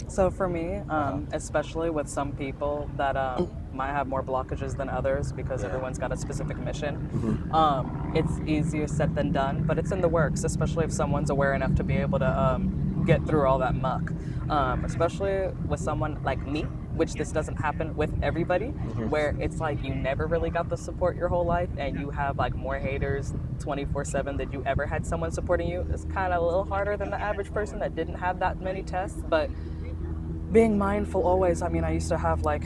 So for me, especially with some people that might have more blockages than others because Yeah. everyone's got a specific mission, Hmm. it's easier said than done, but it's in the works, especially if someone's aware enough to be able to get through all that muck. Especially with someone like me, which this doesn't happen with everybody, where it's like you never really got the support your whole life and you have like more haters 24/7 than you ever had someone supporting you. It's kind of a little harder than the average person that didn't have that many tests, but being mindful always. I mean, I used to have like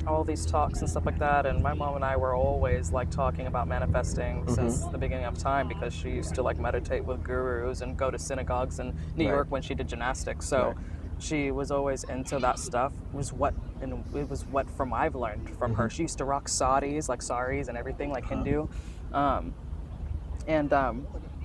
all these talks and stuff like that, and my mom and I were always like talking about manifesting since the beginning of time because she used to like meditate with gurus and go to synagogues in New Right. York when she did gymnastics. So Right. she was always into that stuff. Was what and it was what from I've learned from her. She used to rock saris and everything like Hindu. Um, and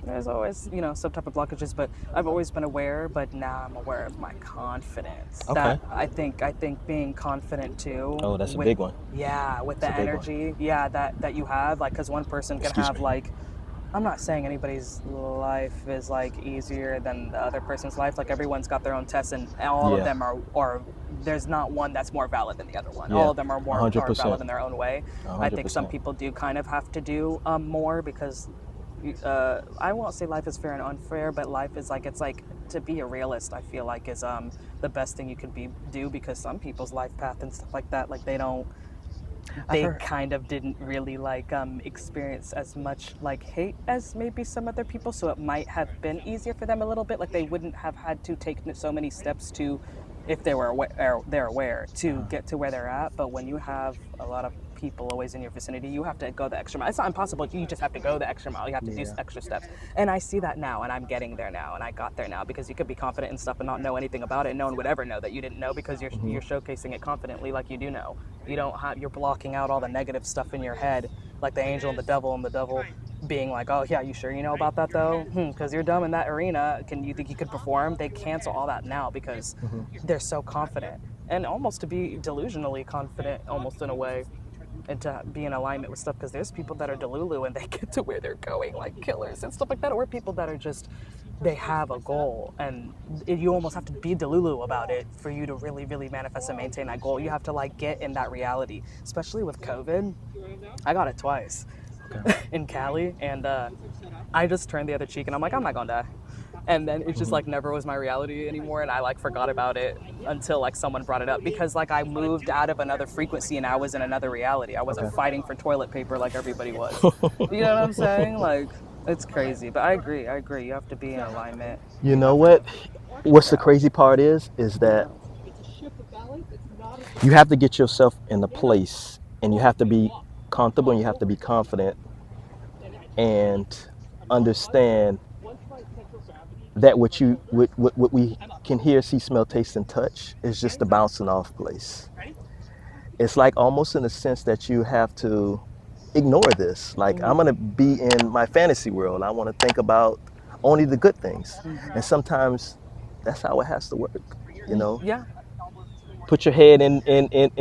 there's always some type of blockages, but I've always been aware, but now I'm aware of my confidence. That Okay. I think being confident too Oh, that's a with, big one. yeah, with That's a the big one. energy, yeah, that you have, like, because one person can Excuse have me. like, I'm not saying anybody's life is like easier than the other person's life. Like, everyone's got their own tests, and all of Yeah. them are there's not one that's more valid than the other one. All Yeah. of them are A more hundred are valid percent. in their own way. A I hundred think some percent. people do kind of have to do more because I won't say life is fair and unfair, but life is like, it's like, to be a realist, I feel like is the best thing you could do, because some people's life path and stuff like that, like I've they heard. kind of didn't really like experience as much like hate as maybe some other people, so it might have been easier for them a little bit. Like, they wouldn't have had to take so many steps to, if they were aware, they're aware to get to where they're at. But when you have a lot of people always in your vicinity, you have to go the extra mile. It's not impossible. You just have to go the extra mile. You have to do Yeah. extra steps. And I see that now, and I'm getting there now, and I got there now, because you could be confident in stuff and not know anything about it. And no one would ever know that you didn't know, because you're showcasing it confidently, like you do know. You don't have You're blocking out all the negative stuff in your head, like the angel and the devil being like, oh yeah, you sure you know about that though? Because you're dumb in that arena. Can you think you could perform? They cancel all that now because they're so confident, and almost to be delusionally confident, almost in a way, and to be in alignment with stuff, because there's people that are delulu and they get to where they're going like killers and stuff like that, or people that are just, they have a goal, and you almost have to be delulu about it for you to really really manifest and maintain that goal. You have to like get in that reality, especially with COVID. I got it twice Okay. in Cali, and I just turned the other cheek, and I'm like, I'm not gonna die. And then it just like never was my reality anymore, and I like forgot about it until like someone brought it up, because like I moved out of another frequency and I was in another reality. I wasn't Okay. fighting for toilet paper like everybody was. You know what I'm saying? Like, it's crazy, but I agree. You have to be in alignment. You You know have to, what? What's the yeah, crazy part is that yeah. you have to get yourself in a place, and you have to be comfortable, and you have to be confident, and understand that what we can hear, see, smell, taste, and touch is just a bouncing off place. It's like almost in a sense that you have to ignore this. Like, I'm gonna be in my fantasy world. I want to think about only the good things, and sometimes that's how it has to work. You know, Yeah. put your head in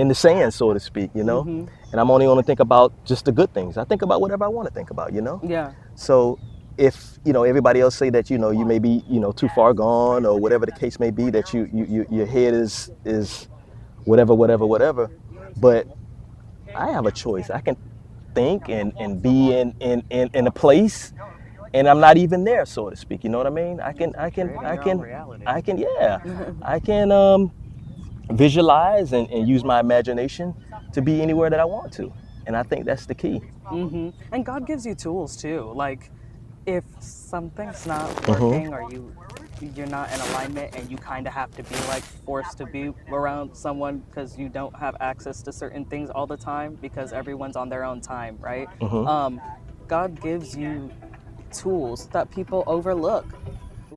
the sand, so to speak. And I'm only going to think about just the good things. I think about whatever I want to think about. Yeah. So if everybody else say that you may be too far gone, or whatever the case may be, that your head is whatever, but I have a choice. I can think and be in a place, and I'm not even there, so to speak. You know what I mean? Creating your own reality. Yeah, I can visualize and use my imagination to be anywhere that I want to. And I think that's the key. And God gives you tools too. Like, if something's not Hmm. working, or you're not in alignment, and you kind of have to be like forced to be around someone because you don't have access to certain things all the time, because everyone's on their own time, right? Hmm. God gives you tools that people overlook.